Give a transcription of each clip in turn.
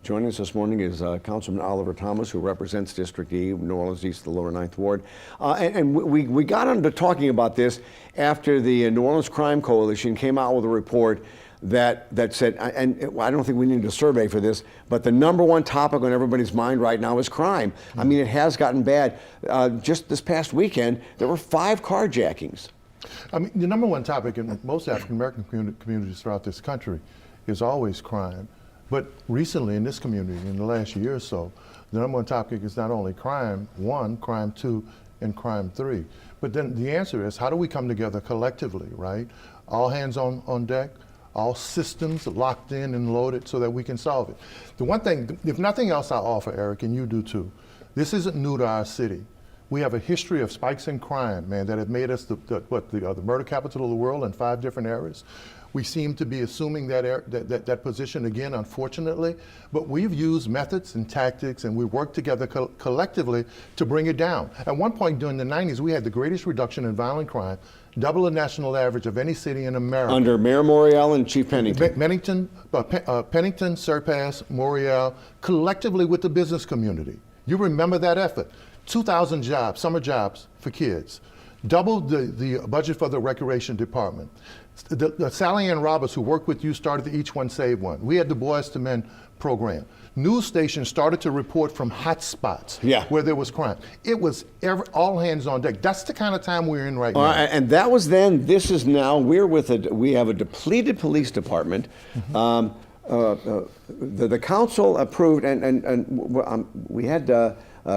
Joining us this morning is Councilman Oliver Thomas, who represents District E, New Orleans East, the lower Ninth Ward. And we got into talking about this after the New Orleans Crime Coalition came out with a report that said, and I don't think we need a survey for this, but the number one topic on everybody's mind right now is crime. I mean, it has gotten bad. Just this past weekend, there were 5 carjackings. I mean, the number one topic in most African American communities throughout this country is always crime. But recently in this community, in the last year or so, the number one topic is not only crime 1, crime 2, and crime 3. But then the answer is, how do we come together collectively, right? All hands on deck, all systems locked in and loaded so that we can solve it. The one thing, if nothing else I offer, Eric, and you do too, this isn't new to our city. We have a history of spikes in crime, man, that have made us the murder capital of the world in 5 different eras. We seem to be assuming that position again, unfortunately, but we've used methods and tactics, and we work together collectively to bring it down. At one point during the 90s, we had the greatest reduction in violent crime, double the national average of any city in America. Under Mayor Morial and Chief Pennington. Pennington, Surpass, Morial, collectively with the business community. You remember that effort. 2,000 jobs, summer jobs for kids. Doubled the budget for the recreation department. The Sally Ann Roberts, who worked with you, started the Each One Save One. We had the Boys to Men program. News stations started to report from hot spots where there was crime. It was all hands on deck. That's the kind of time we're in right now. And that was then. This is now. We have a depleted police department. The council approved, and we had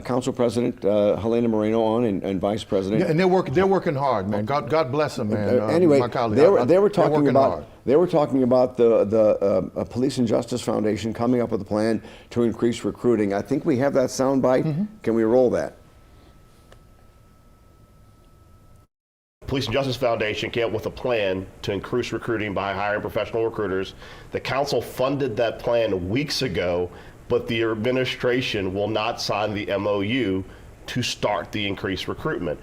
Council President Helena Moreno on, and Vice President. Yeah, and they're working hard, man. God bless them, man. Anyway, my colleague, they were talking about hard. They were talking about the Police and Justice Foundation coming up with a plan to increase recruiting. I think we have that soundbite. Can we roll that? Police and Justice Foundation came up with a plan to increase recruiting by hiring professional recruiters. The council funded that plan weeks ago, but the administration will not sign the MOU to start the increased recruitment.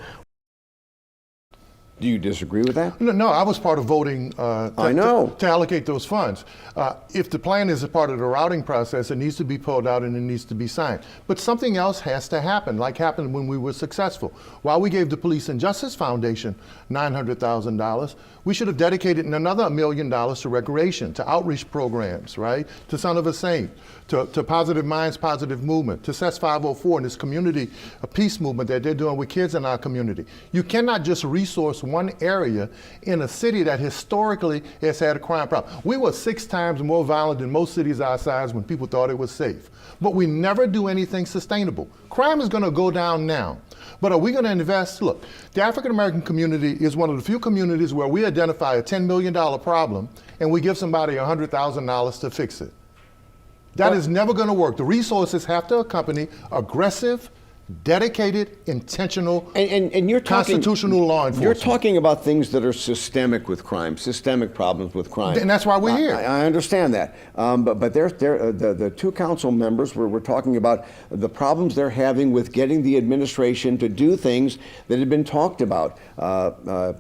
Do you disagree with that? No, I was part of voting to allocate those funds. If the plan is a part of the routing process, it needs to be pulled out and it needs to be signed. But something else has to happen, like happened when we were successful. While we gave the Police and Justice Foundation $900,000, we should have dedicated another $1 million to recreation, to outreach programs, right? To Son of a Saint, to Positive Minds, Positive Movement, to CES 504 and this community peace movement that they're doing with kids in our community. You cannot just resource one area in a city that historically has had a crime problem. We were 6 times more violent than most cities our size when people thought it was safe. But we never do anything sustainable. Crime is going to go down now. But are we going to invest? Look, the African American community is one of the few communities where we identify a $10 million problem and we give somebody $100,000 to fix it. That is never going to work. The resources have to accompany aggressive, dedicated, intentional, and you're talking, constitutional law enforcement. You're talking about things that are systemic with crime, systemic problems with crime. And that's why we're here. I understand that. But the 2 council members were talking about the problems they're having with getting the administration to do things that had been talked about.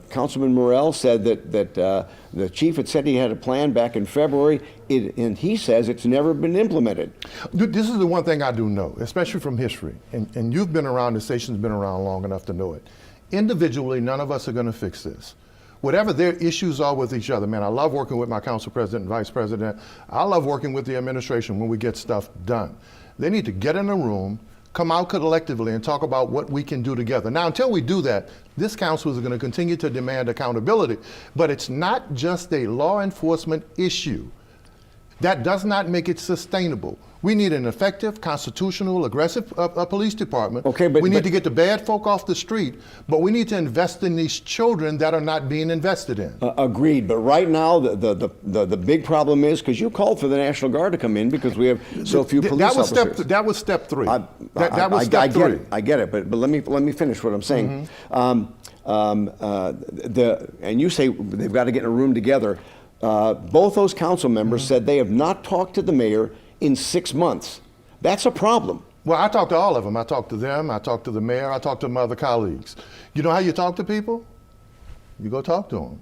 Councilman Morell said that the chief had said he had a plan back in February, and he says it's never been implemented. This is the one thing I do know, especially from history, and you've been around, the station's been around long enough to know it. Individually, none of us are going to fix this. Whatever their issues are with each other, man, I love working with my council president and vice president. I love working with the administration when we get stuff done. They need to get in a room, come out collectively and talk about what we can do together. Now, until we do that, this council is going to continue to demand accountability, but it's not just a law enforcement issue. That does not make it sustainable. We need an effective, constitutional, aggressive police department. Okay, but we need to get the bad folk off the street, but we need to invest in these children that are not being invested in. Agreed, but right now the big problem is, because you called for the National Guard to come in because we have so few police officers. That was step 3. I get it. I get it. But let me finish what I'm saying. And you say they've got to get in a room together. Both those council members said they have not talked to the mayor in 6 months. That's a problem. Well, I talked to all of them. I talked to them, I talked to the mayor, I talked to my other colleagues. You know how you talk to people? You go talk to them.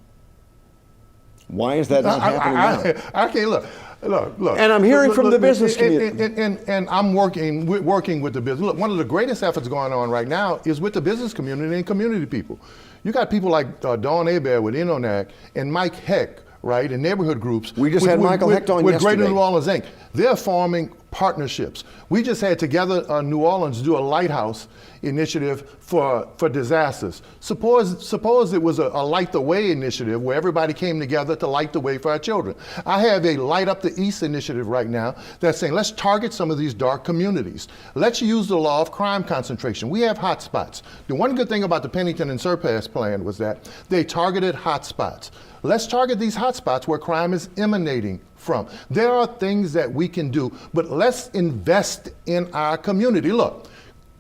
Why is that not happening now? Okay, look, Look. And I'm hearing from the business community. And I'm working with the business. Look, one of the greatest efforts going on right now is with the business community and community people. You got people like Dawn Hebert with INONAC and Mike Heck, right, in neighborhood groups. We just had Michael Hecht on with yesterday. Greater New Orleans Inc. They're forming partnerships. We just had together New Orleans do a lighthouse initiative for disasters. Suppose it was a Light the Way initiative where everybody came together to light the way for our children. I have a Light Up the East initiative right now that's saying let's target some of these dark communities. Let's use the law of crime concentration. We have hot spots. The one good thing about the Pennington and Surpass plan was that they targeted hot spots. Let's target these hot spots where crime is emanating from. There are things that we can do, but let's invest in our community. Look,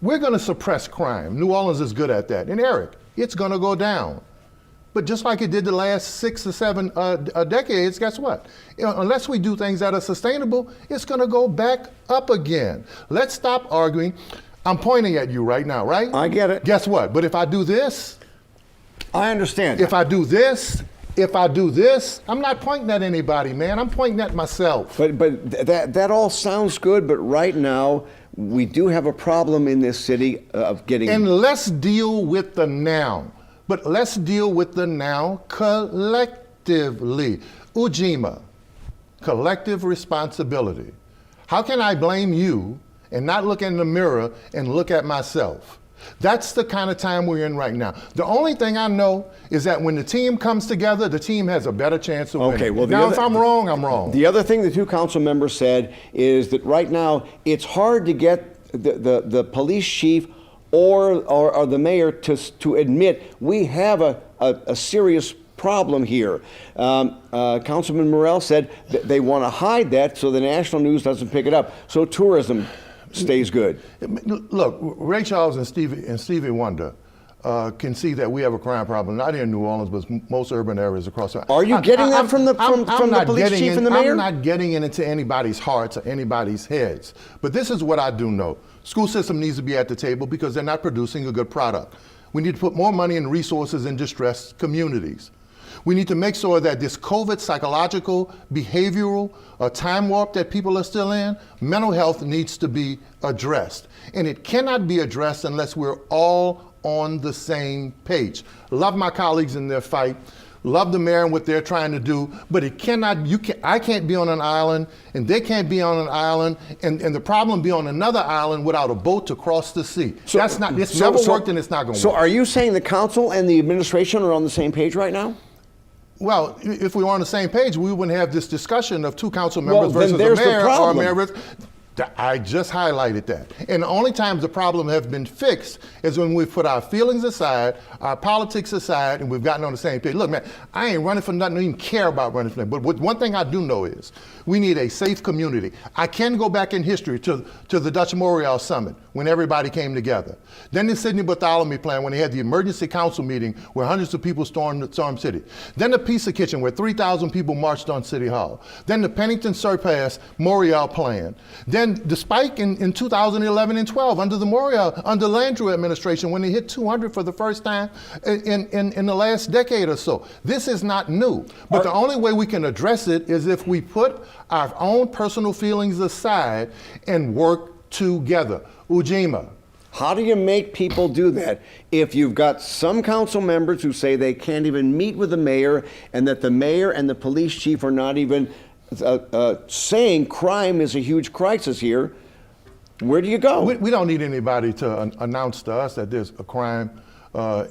we're going to suppress crime. New Orleans is good at that. And Eric, it's going to go down. But just like it did the last 6 or 7 decades, guess what? Unless we do things that are sustainable, it's going to go back up again. Let's stop arguing. I'm pointing at you right now, right? I get it. Guess what? But if I do this, I understand. if I do this, I'm not pointing at anybody, man. I'm pointing at myself. But that all sounds good, but right now we do have a problem in this city of getting. And let's deal with the now. But let's deal with the now collectively. Ujima, collective responsibility. How can I blame you and not look in the mirror and look at myself? That's the kind of time we're in right now. The only thing I know is that when the team comes together, the team has a better chance of winning. Okay, well, now, if I'm wrong, I'm wrong. The other thing the 2 council members said is that right now it's hard to get the police chief or the mayor to admit we have a serious problem here. Councilman Morrell said that they want to hide that so the national news doesn't pick it up, so tourism stays good. Look, Ray Charles and Stevie Wonder can see that we have a crime problem, not in New Orleans, but most urban areas across the. Are you getting that from the police chief and the mayor? I'm not getting into anybody's hearts or anybody's heads. But this is what I do know. School system needs to be at the table because they're not producing a good product. We need to put more money and resources in distressed communities. We need to make sure that this COVID psychological, behavioral, time warp that people are still in, mental health needs to be addressed. And it cannot be addressed unless we're all on the same page. Love my colleagues in their fight. Love the mayor and what they're trying to do, but it cannot, I can't be on an island and they can't be on an island and the problem be on another island without a boat to cross the sea. It's never worked and it's not going to work. So are you saying the council and the administration are on the same page right now? Well, if we were on the same page, we wouldn't have this discussion of 2 council members then versus a there's the mayor or a problem. mayor versus. I just highlighted that. And the only times the problem has been fixed is when we've put our feelings aside, our politics aside, and we've gotten on the same page. Look, man, I ain't running for nothing, I don't even care about running for nothing. But one thing I do know is we need a safe community. I can go back in history to the Dutch Memorial Summit when everybody came together. Then the Sidney Bartholomew plan when they had the emergency council meeting where hundreds of people stormed City. Then the Pizza Kitchen where 3,000 people marched on City Hall. Then the Pennington Surpass Memorial plan. Then the spike in 2011 and 12 under the Landrieu administration when they hit 200 for the first time in the last decade or so. This is not new, but the only way we can address it is if we put our own personal feelings aside and work together. Ujima. How do you make people do that if you've got some council members who say they can't even meet with the mayor and that the mayor and the police chief are not even saying crime is a huge crisis here? Where do you go? We don't need anybody to announce to us that there's a crime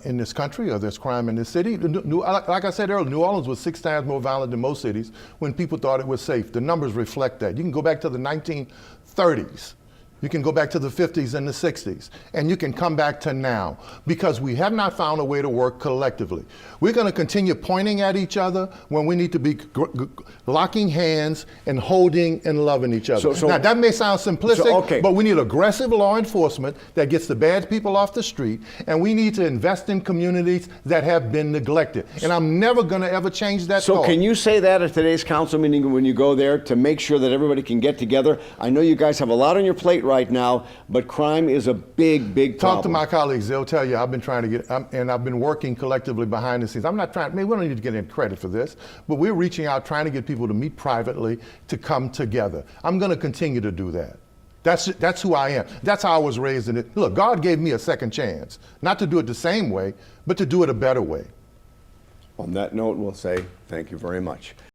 in this country or there's crime in this city. Like I said earlier, New Orleans was 6 times more violent than most cities when people thought it was safe. The numbers reflect that. You can go back to the 1930s. You can go back to the 50s and the 60s, and you can come back to now because we have not found a way to work collectively. We're going to continue pointing at each other when we need to be locking hands and holding and loving each other. Now, that may sound simplistic, but we need aggressive law enforcement that gets the bad people off the street, and we need to invest in communities that have been neglected. And I'm never going to ever change that thought. So can you say that at today's council meeting when you go there to make sure that everybody can get together? I know you guys have a lot on your plate right now, but crime is a big, big problem. Talk to my colleagues. They'll tell you I've been trying to get, and I've been working collectively behind the scenes. I'm not trying, maybe we don't need to get any credit for this, but we're reaching out, trying to get people to meet privately, to come together. I'm going to continue to do that. That's who I am. That's how I was raised in it. Look, God gave me a second chance, not to do it the same way, but to do it a better way. On that note, we'll say thank you very much.